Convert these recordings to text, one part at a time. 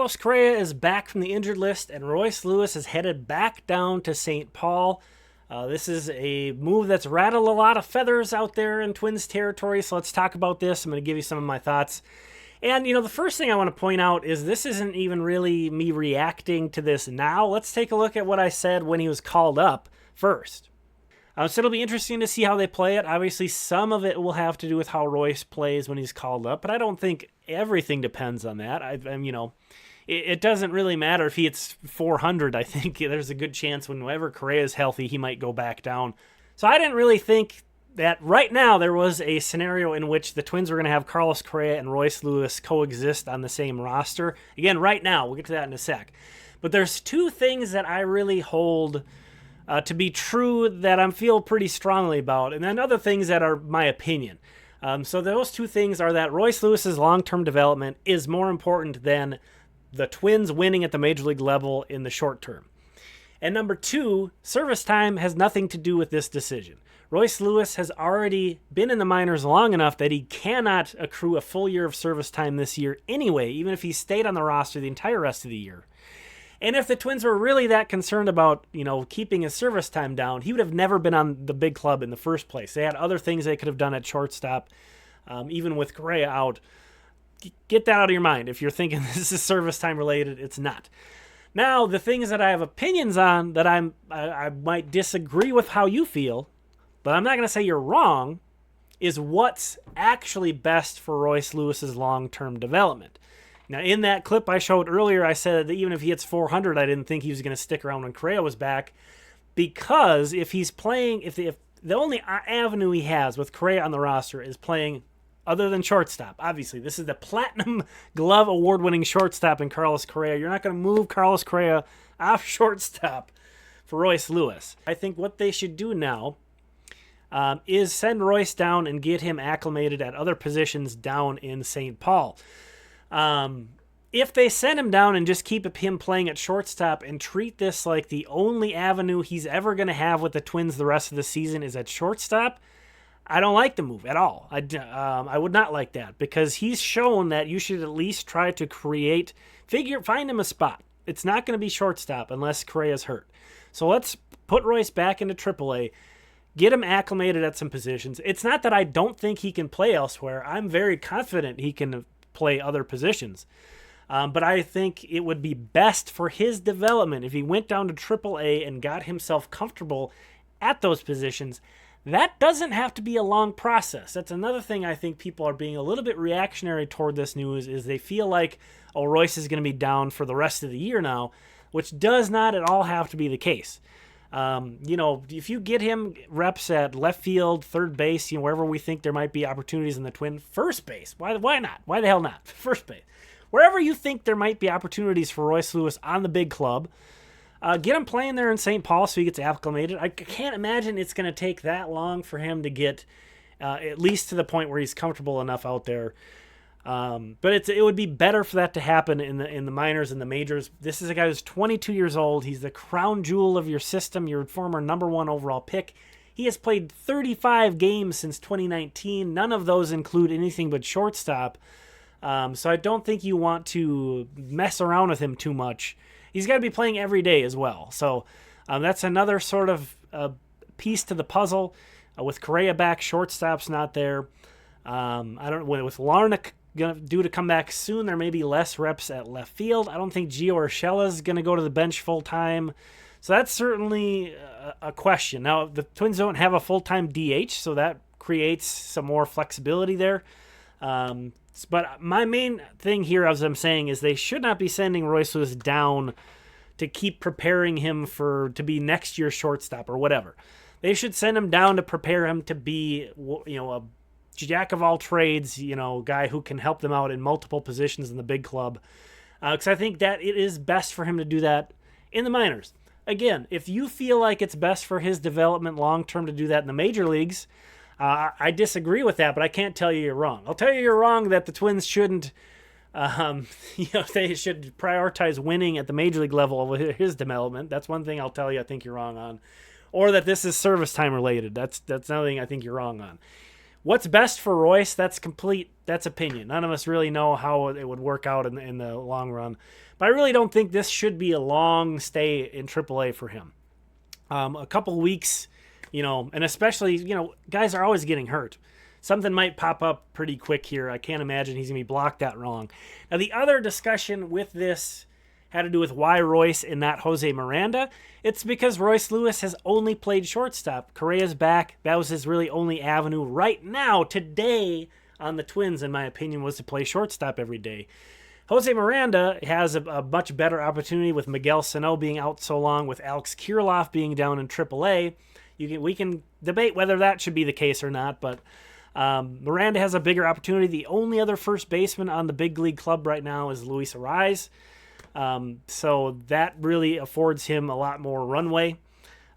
Carlos Correa is back from the injured list, and Royce Lewis is headed back down to St. Paul. This is a move that's rattled a lot of feathers out there in Twins territory, so let's talk about this. I'm going to give you some of my thoughts. And, the first thing I want to point out is this isn't even really me reacting to this now. Let's take a look at what I said when he was called up first. So it'll be interesting to see how they play it. Obviously, some of it will have to do with how Royce plays when he's called up, but I don't think everything depends on that. It doesn't really matter if he hits 400. I think there's a good chance whenever Correa is healthy, he might go back down. So I didn't really think that right now there was a scenario in which the Twins were going to have Carlos Correa and Royce Lewis coexist on the same roster. Again, right now, we'll get to that in a sec. But there's two things that I really hold to be true that I feel pretty strongly about, and then other things that are my opinion. So those two things are that Royce Lewis's long-term development is more important than the Twins winning at the major league level in the short term. And number two, service time has nothing to do with this decision. Royce Lewis has already been in the minors long enough that he cannot accrue a full year of service time this year anyway, even if he stayed on the roster the entire rest of the year. And if the Twins were really that concerned about, keeping his service time down, he would have never been on the big club in the first place. They had other things they could have done at shortstop, even with Correa out. Get that out of your mind. If you're thinking this is service time related, it's not. Now, the things that I have opinions on that I might disagree with how you feel, but I'm not going to say you're wrong, is what's actually best for Royce Lewis's long-term development. Now, in that clip I showed earlier, I said that even if he hits 400, I didn't think he was going to stick around when Correa was back, because if he's playing, if the only avenue he has with Correa on the roster is playing other than shortstop. Obviously, this is the Platinum Glove award-winning shortstop in Carlos Correa. You're not going to move Carlos Correa off shortstop for Royce Lewis. I think what they should do now is send Royce down and get him acclimated at other positions down in St. Paul. If they send him down and just keep him playing at shortstop and treat this like the only avenue he's ever going to have with the Twins the rest of the season is at shortstop, I don't like the move at all. I would not like that, because he's shown that you should at least try to find him a spot. It's not going to be shortstop unless Correa's hurt. So let's put Royce back into AAA, get him acclimated at some positions. It's not that I don't think he can play elsewhere. I'm very confident he can play other positions. But I think it would be best for his development if he went down to AAA and got himself comfortable at those positions. That doesn't have to be a long process. That's another thing I think people are being a little bit reactionary toward this news, is they feel like, Royce is going to be down for the rest of the year now, which does not at all have to be the case. If you get him reps at left field, third base, wherever we think there might be opportunities in the Twin, first base, why not? Why the hell not? First base. Wherever you think there might be opportunities for Royce Lewis on the big club, get him playing there in St. Paul so he gets acclimated. I can't imagine it's going to take that long for him to get at least to the point where he's comfortable enough out there. But it would be better for that to happen in the minors and the majors. This is a guy who's 22 years old. He's the crown jewel of your system, your former number one overall pick. He has played 35 games since 2019. None of those include anything but shortstop. So I don't think you want to mess around with him too much. He's got to be playing every day as well. So that's another sort of piece to the puzzle. With Correa back, shortstop's not there. I don't know, with Larnach due to come back soon, there may be less reps at left field. I don't think Gio Urshela is going to go to the bench full time. So that's certainly a question. Now, the Twins don't have a full-time DH, so that creates some more flexibility there. But my main thing here, as I'm saying, is they should not be sending Royce Lewis down to keep preparing him to be next year's shortstop or whatever. They should send him down to prepare him to be, a jack of all trades, guy who can help them out in multiple positions in the big club. Because I think that it is best for him to do that in the minors. Again, if you feel like it's best for his development long-term to do that in the major leagues, I disagree with that, but I can't tell you you're wrong. I'll tell you you're wrong that the Twins shouldn't, they should prioritize winning at the major league level of his development. That's one thing I'll tell you I think you're wrong on. Or that this is service time related. That's another thing I think you're wrong on. What's best for Royce, that's opinion. None of us really know how it would work out in the long run. But I really don't think this should be a long stay in AAA for him. A couple weeks, and especially, guys are always getting hurt. Something might pop up pretty quick here. I can't imagine he's going to be blocked that long. Now, the other discussion with this had to do with why Royce and not Jose Miranda. It's because Royce Lewis has only played shortstop. Correa's back. That was his really only avenue right now, today, on the Twins, in my opinion, was to play shortstop every day. Jose Miranda has a much better opportunity with Miguel Sano being out so long, with Alex Kirilloff being down in AAA. We can debate whether that should be the case or not, but Miranda has a bigger opportunity. The only other first baseman on the big league club right now is Luis Arraez. So that really affords him a lot more runway.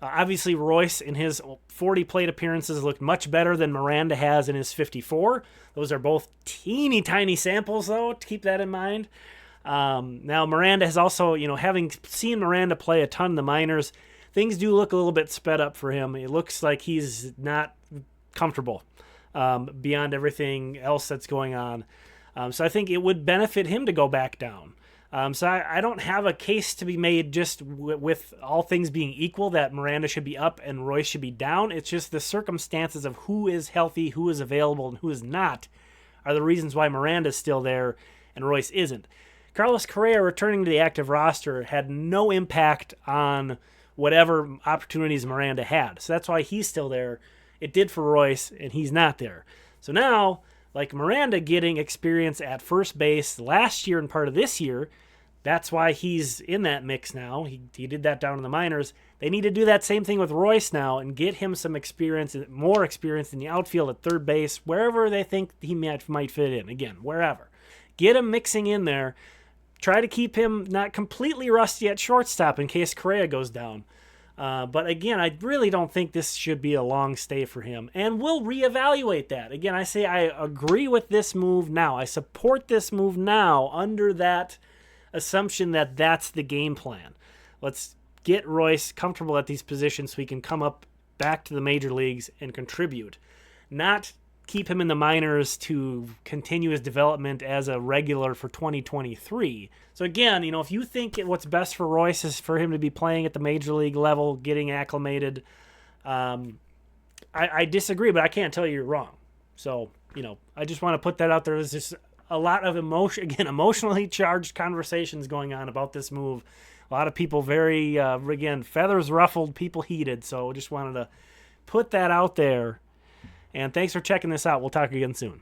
Obviously, Royce in his 40 plate appearances looked much better than Miranda has in his 54. Those are both teeny tiny samples, though, to keep that in mind. Now, Miranda has also, having seen Miranda play a ton in the minors, things do look a little bit sped up for him. It looks like he's not comfortable beyond everything else that's going on. So I think it would benefit him to go back down. So I don't have a case to be made just with all things being equal that Miranda should be up and Royce should be down. It's just the circumstances of who is healthy, who is available, and who is not are the reasons why Miranda's still there and Royce isn't. Carlos Correa returning to the active roster had no impact on whatever opportunities Miranda had. So that's why he's still there. It did for Royce, and he's not there. So now, like Miranda getting experience at first base last year and part of this year, that's why he's in that mix now. He did that down in the minors. They need to do that same thing with Royce now and get him some experience, more experience in the outfield at third base, wherever they think he might fit in. Again, wherever. Get him mixing in there. Try to keep him not completely rusty at shortstop in case Correa goes down. But again, I really don't think this should be a long stay for him. And we'll reevaluate that. Again, I say I agree with this move now. I support this move now under that assumption that that's the game plan. Let's get Royce comfortable at these positions so he can come up back to the major leagues and contribute. Not keep him in the minors to continue his development as a regular for 2023. So again, if you think what's best for Royce is for him to be playing at the major league level, getting acclimated, I disagree, but I can't tell you you're wrong. So, I just want to put that out there. There's just a lot of emotionally charged conversations going on about this move. A lot of people very, again, feathers ruffled, people heated. So just wanted to put that out there. And thanks for checking this out. We'll talk again soon.